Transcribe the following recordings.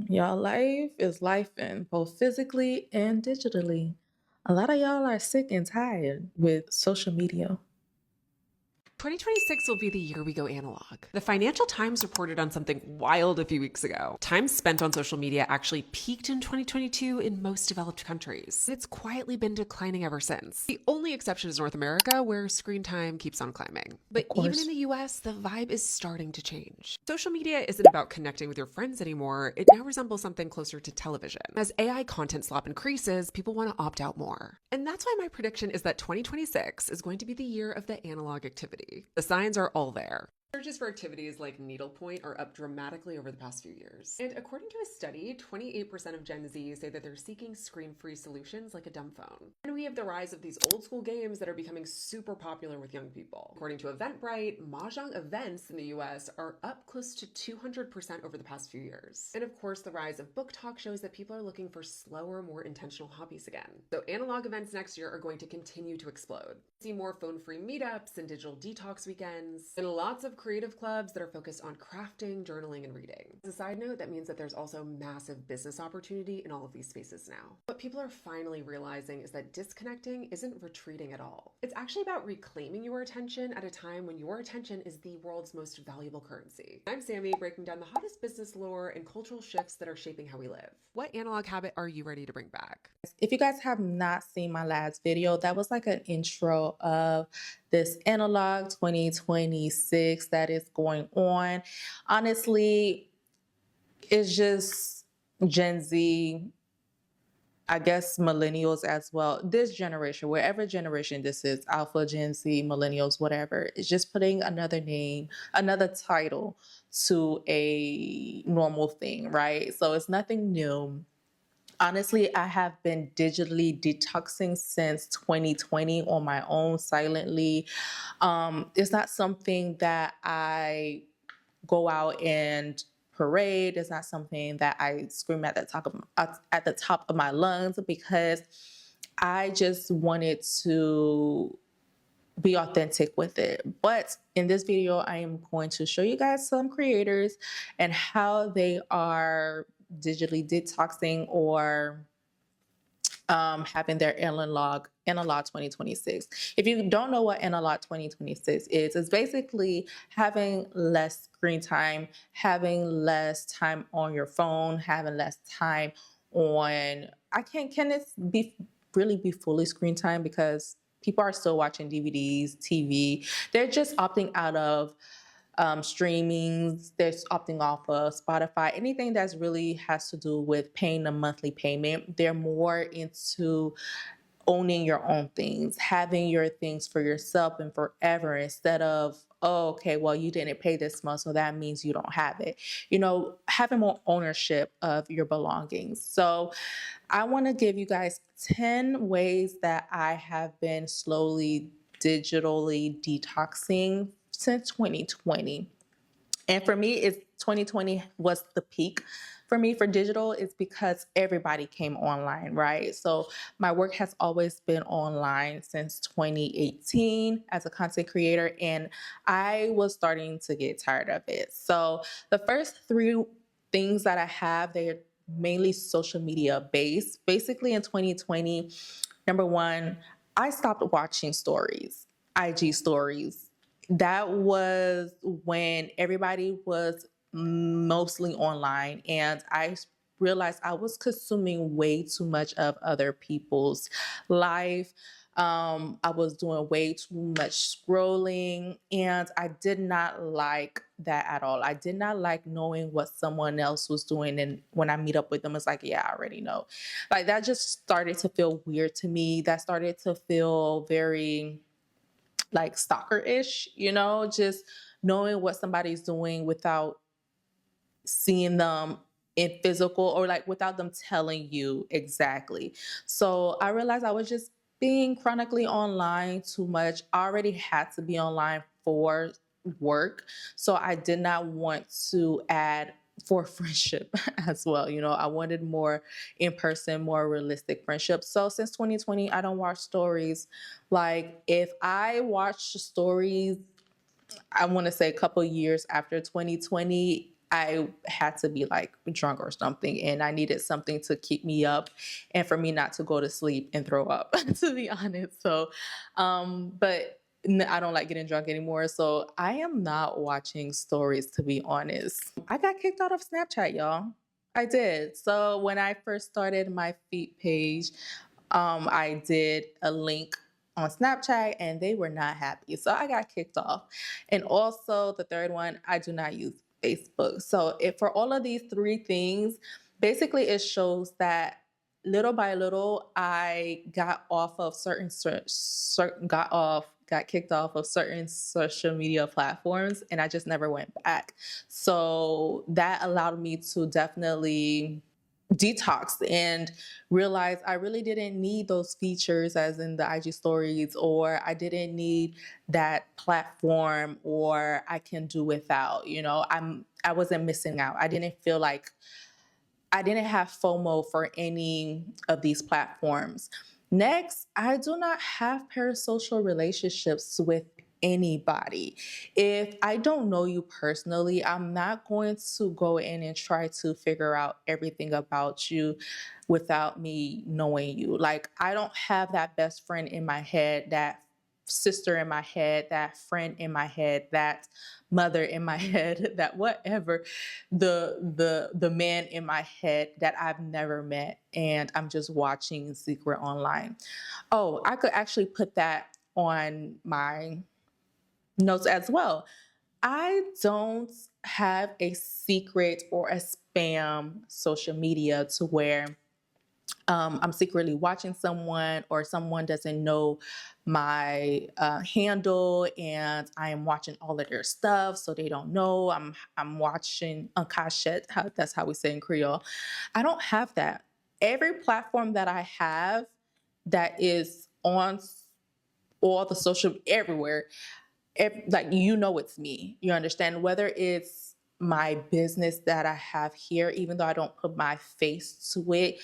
Y'all life is lifing both physically and digitally. A lot of y'all are sick and tired with social media. 2026 will be the year we go analog. The Financial Times reported on something wild a few weeks ago. Time spent on social media actually peaked in 2022 in most developed countries. It's quietly been declining ever since. The only exception is North America, where screen time keeps on climbing. Of But even in course. the US, the vibe is starting to change. Social media isn't about connecting with your friends anymore, it now resembles something closer to television. As AI content slop increases, people want to opt out more. And that's why my prediction is that 2026 is going to be the year of the analog activity. The signs are all there. Searches for activities like needlepoint are up dramatically over the past few years. And according to a study, 28% of Gen Z say that they're seeking screen-free solutions like a dumb phone. And we have the rise of these old school games that are becoming super popular with young people. According to Eventbrite, Mahjong events in the US are up close to 200% over the past few years. And of course, the rise of book talk shows that people are looking for slower, more intentional hobbies again. So analog events next year are going to continue to explode. See more phone-free meetups and digital detox weekends, and lots of creative clubs that are focused on crafting, journaling, and reading. As a side note, that means that there's also massive business opportunity in all of these spaces now. What people are finally realizing is that disconnecting isn't retreating at all. It's actually about reclaiming your attention at a time when your attention is the world's most valuable currency. I'm Sammy, breaking down the hottest business lore and cultural shifts that are shaping how we live. What analog habit are you ready to bring back? If you guys have not seen my last video, that was like an intro of this analog 2026 that is going on. Honestly, it's just Gen Z, I guess millennials as well. This generation, wherever generation this is, Alpha, Gen Z, millennials, whatever, it's just putting another name, another title to a normal thing, right? So it's nothing new. Honestly, I have been digitally detoxing since 2020 on my own silently. It's not something that I go out and parade. It's not something that I scream at the top of my lungs, because I just wanted to be authentic with it. But in this video, I am going to show you guys some creators and how they are digitally detoxing or having their analog 2026. If you don't know what analog 2026 is, it's basically having less screen time, having less time on your phone, having less time on. I can't. Can it be really be fully screen time, because people are still watching DVDs, TV. They're just opting out of streamings. They're opting off of Spotify. Anything that's really has to do with paying a monthly payment. They're more into owning your own things, having your things for yourself and forever, instead of, oh, okay, well, you didn't pay this month, so that means you don't have it. Having more ownership of your belongings. So I want to give you guys 10 ways that I have been slowly digitally detoxing since 2020. And for me, it's 2020 was the peak for me for digital. It's because everybody came online, right? So my work has always been online since 2018 as a content creator, and I was starting to get tired of it. So the first three things that I have, they're mainly social media based. Basically in 2020, number one, I stopped watching stories, IG stories. That was when everybody was mostly online, and I realized I was consuming way too much of other people's life. I was doing way too much scrolling, and I did not like that at all. I did not like knowing what someone else was doing, and when I meet up with them, it's like, yeah, I already know. Like, that just started to feel weird to me. That started to feel very like stalker-ish, just knowing what somebody's doing without seeing them in physical, or like without them telling you exactly. So I realized I was just being chronically online too much. I already had to be online for work. So I did not want to add for friendship as well. I wanted more in person, more realistic friendship. So since 2020, I don't watch stories. Like, if I watch stories, I want to say a couple years after 2020, I had to be like drunk or something, and I needed something to keep me up and for me not to go to sleep and throw up, to be honest. So, but I don't like getting drunk anymore. So I am not watching stories, to be honest. I got kicked out of Snapchat, y'all. I did. So when I first started my feed page, I did a link on Snapchat and they were not happy. So I got kicked off. And also, the third one, I do not use Facebook. So, if for all of these three things, basically it shows that little by little, I got off of got kicked off of certain social media platforms and I just never went back. So that allowed me to definitely detox and realize I really didn't need those features as in the IG stories, or I didn't need that platform, or I can do without, I wasn't missing out. I didn't feel like I didn't have FOMO for any of these platforms. Next, I do not have parasocial relationships with anybody. If I don't know you personally, I'm not going to go in and try to figure out everything about you without me knowing you. Like, I don't have that best friend in my head, that sister in my head, that friend in my head, that mother in my head, that whatever, the man in my head that I've never met and I'm just watching secret online. Oh, I could actually put that on my notes as well. I don't have a secret or a spam social media to where I'm secretly watching someone or someone doesn't know my handle and I am watching all of their stuff so they don't know I'm watching un cachette, that's how we say in Creole. I don't have that. Every platform that I have that is on all the social everywhere, like, it's me. You understand? Whether it's my business that I have here, even though I don't put my face to it,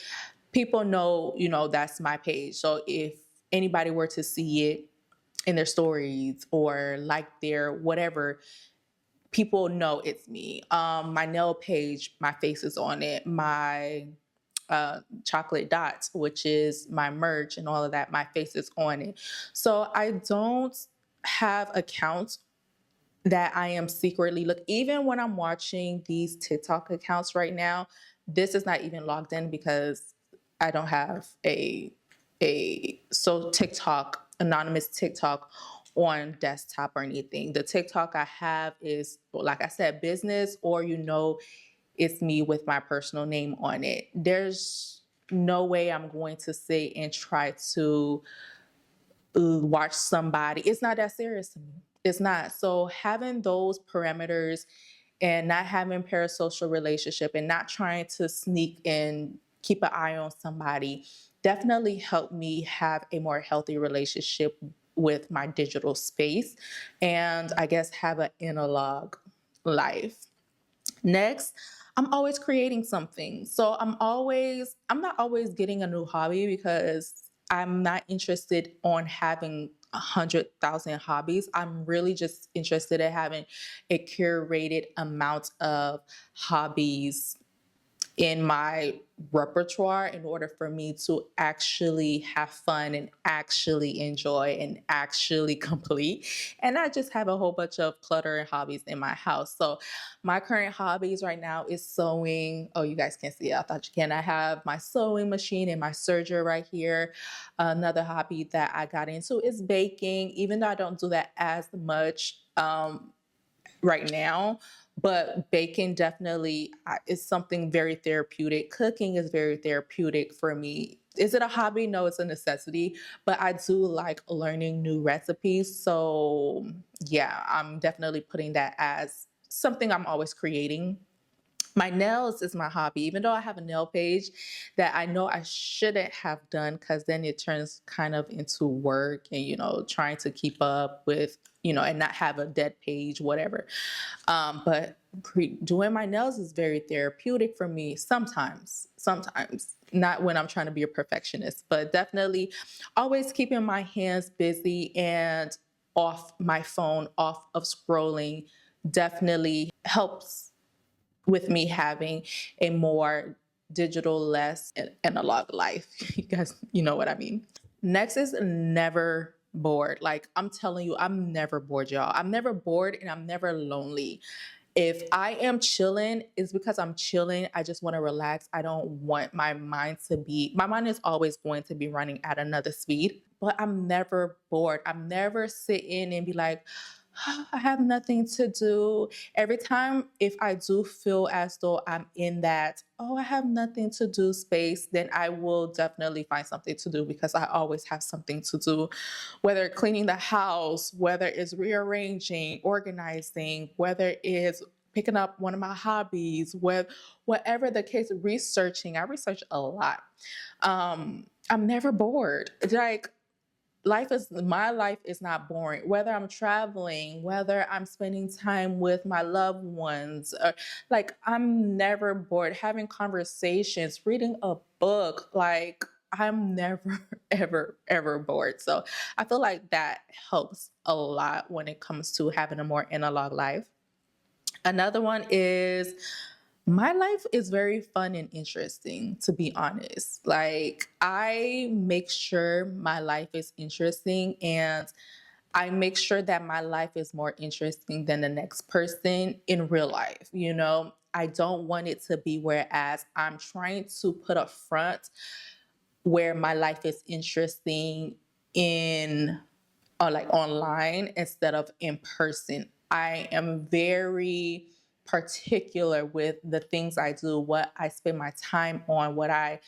people know, that's my page. So if anybody were to see it in their stories or like their whatever, people know it's me. My nail page, my face is on it. My chocolate dots, which is my merch and all of that, my face is on it. So I don't have accounts that I am secretly look. Even when I'm watching these TikTok accounts right now, this is not even logged in because I don't have a TikTok, anonymous TikTok on desktop or anything. The TikTok I have is, like I said, business, or it's me with my personal name on it. There's no way I'm going to sit and try to watch somebody. It's not that serious to me. It's not. So having those parameters and not having parasocial relationship and not trying to sneak and keep an eye on somebody definitely helped me have a more healthy relationship with my digital space and I guess have an analog life. Next, I'm always creating something. So I'm not always getting a new hobby because I'm not interested on having 100,000 hobbies. I'm really just interested in having a curated amount of hobbies in my repertoire in order for me to actually have fun and actually enjoy and actually complete and not just have a whole bunch of clutter and hobbies in my house. So my current hobbies right now is sewing. Oh, you guys can't see it. I thought you can. I have my sewing machine and my serger right here. Another hobby that I got into is baking, even though I don't do that as much right now. But baking definitely is something very therapeutic. Cooking is very therapeutic for me. Is it a hobby? No, it's a necessity. But I do like learning new recipes. So, yeah, I'm definitely putting that as something I'm always creating. My nails is my hobby, even though I have a nail page that I know I shouldn't have done because then it turns kind of into work and, trying to keep up with, and not have a dead page, whatever. But doing my nails is very therapeutic for me sometimes, not when I'm trying to be a perfectionist, but definitely always keeping my hands busy and off my phone, off of scrolling definitely helps with me having a more digital, less analog life. You guys, you know what I mean. Next is never bored. Like I'm telling you, I'm never bored, y'all. I'm never bored and I'm never lonely. If I am chilling, it's because I'm chilling. I just want to relax. I don't want my mind is always going to be running at another speed, but I'm never bored. I'm never sitting and be like, I have nothing to do. Every time, if I do feel as though I'm in that, oh, I have nothing to do space, then I will definitely find something to do because I always have something to do, whether cleaning the house, whether it's rearranging, organizing, whether it's picking up one of my hobbies, whatever the case, researching. I research a lot. I'm never bored. Like my life is not boring, whether I'm traveling, whether I'm spending time with my loved ones, or like I'm never bored having conversations, reading a book. Like I'm never ever bored. So I feel like that helps a lot when it comes to having a more analog life. Another one is my life is very fun and interesting, to be honest. Like, I make sure my life is interesting and I make sure that my life is more interesting than the next person in real life. I don't want it to be whereas I'm trying to put up front where my life is interesting in or like online instead of in person. I am very particular with the things I do, what I spend my time on, what I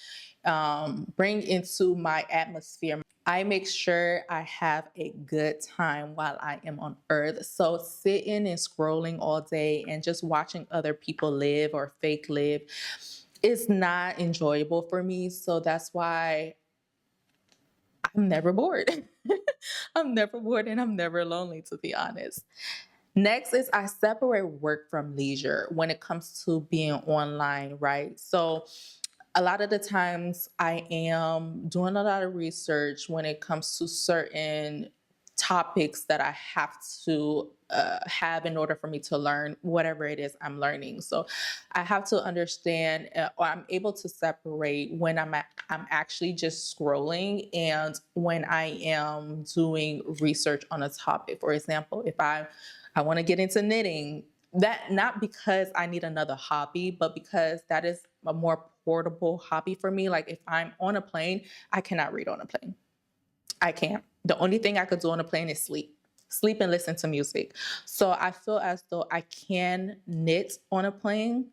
bring into my atmosphere. I make sure I have a good time while I am on earth. So sitting and scrolling all day and just watching other people live or fake live is not enjoyable for me. So that's why I'm never bored. I'm never bored and I'm never lonely, to be honest. Next is I separate work from leisure when it comes to being online, right? So a lot of the times I am doing a lot of research when it comes to certain topics that I have to have in order for me to learn whatever it is I'm learning. So I have to understand, or I'm able to separate when I'm actually just scrolling and when I am doing research on a topic. For example, if I want to get into knitting, that not because I need another hobby, but because that is a more portable hobby for me. Like if I'm on a plane, I cannot read on a plane. I can't. The only thing I could do on a plane is sleep and listen to music. So I feel as though I can knit on a plane.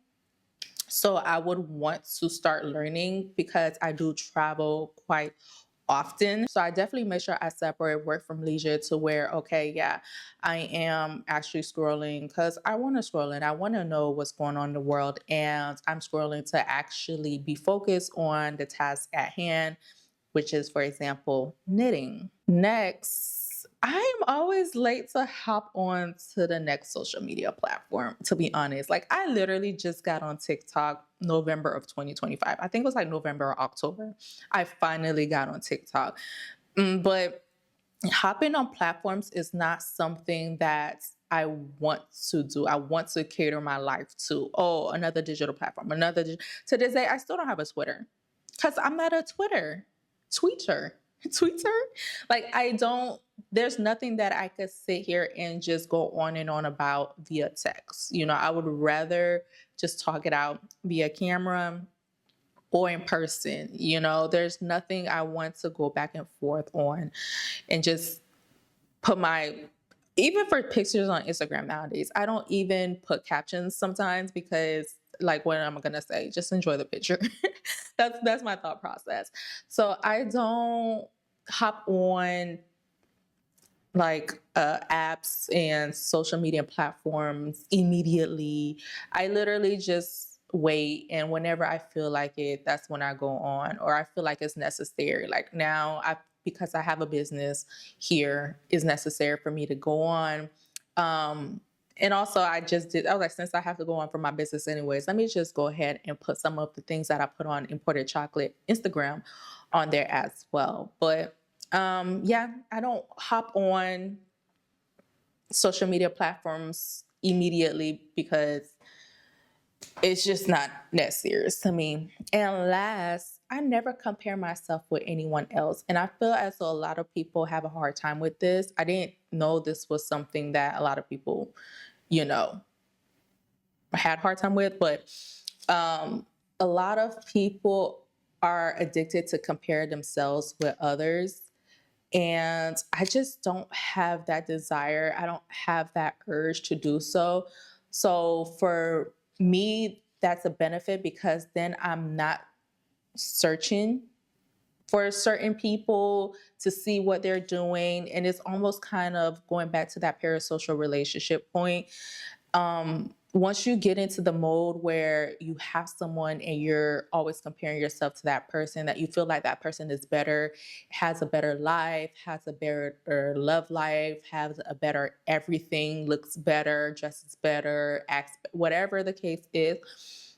So I would want to start learning because I do travel quite often. So I definitely make sure I separate work from leisure to where, okay, yeah, I am actually scrolling because I want to scroll and I want to know what's going on in the world. And I'm scrolling to actually be focused on the task at hand, which is, for example, knitting. Next, I am always late to hop on to the next social media platform, to be honest. Like, I literally just got on TikTok November of 2025. I think it was like November or October. I finally got on TikTok. But hopping on platforms is not something that I want to do. I want to cater my life to, oh, another digital platform, to this day, I still don't have a Twitter because I'm not a tweeter. Tweeter? Like, I don't, there's nothing that I could sit here and just go on and on about via text. I would rather just talk it out via camera or in person. There's nothing I want to go back and forth on and just put even for pictures on Instagram nowadays, I don't even put captions sometimes because like what am I gonna say? Just enjoy the picture. That's my thought process. So I don't hop on like apps and social media platforms immediately. I literally just wait, and whenever I feel like it, that's when I go on, or I feel like it's necessary. Like now, because I have a business here, is necessary for me to go on. And also, I was like, since I have to go on for my business anyways, let me just go ahead and put some of the things that I put on Imported Chocolate Instagram on there as well. But yeah, I don't hop on social media platforms immediately because It's just not that serious to me. And last, I never compare myself with anyone else. And I feel as though a lot of people have a hard time with this. I didn't know this was something that a lot of people, you know, had a hard time with, but um, a lot of people are addicted to compare themselves with others. And I just don't have that desire. I don't have that urge to do so. So for me, that's a benefit because then I'm not searching for certain people to see what they're doing. And it's almost kind of going back to that parasocial relationship point. Once you get into the mode where you have someone and you're always comparing yourself to that person, that you feel like that person is better, has a better life, has a better love life, has a better everything, looks better, dresses better, acts, whatever the case is,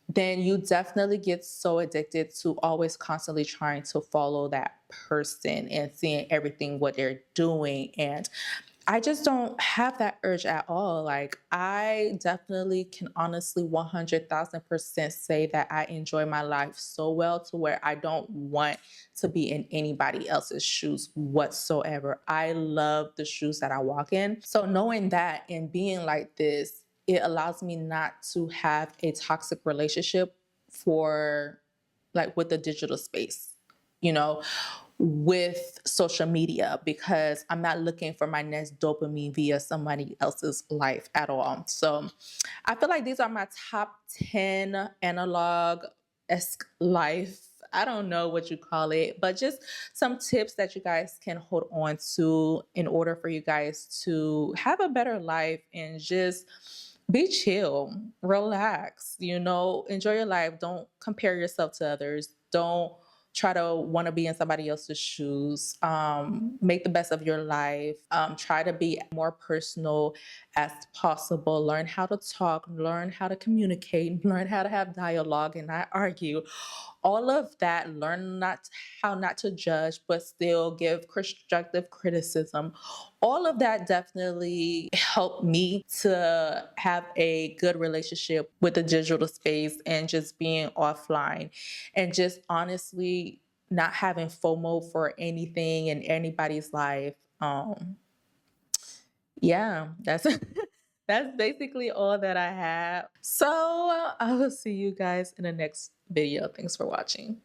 then you definitely get so addicted to always constantly trying to follow that person and seeing everything what they're doing. And I just don't have that urge at all. Like, I definitely can honestly 100,000% say that I enjoy my life so well to where I don't want to be in anybody else's shoes whatsoever. I love the shoes that I walk in. So, knowing that and being like this, it allows me not to have a toxic relationship for like with the digital space, you know, with social media, because I'm not looking for my next dopamine via somebody else's life at all. So I feel like these are my top 10 analog esque life. I don't know what you call it, but just some tips that you guys can hold on to in order for you guys to have a better life and just be chill, relax, enjoy your life. Don't compare yourself to others. Don't try to want to be in somebody else's shoes. Make the best of your life. Try to be more personal as possible. Learn how to talk, learn how to communicate, learn how to have dialogue and not argue. All of that, learn not how not to judge, but still give constructive criticism. All of that definitely helped me to have a good relationship with the digital space and just being offline and just honestly not having FOMO for anything in anybody's life. Yeah, that's that's basically all that I have. So I will see you guys in the next video. Thanks for watching.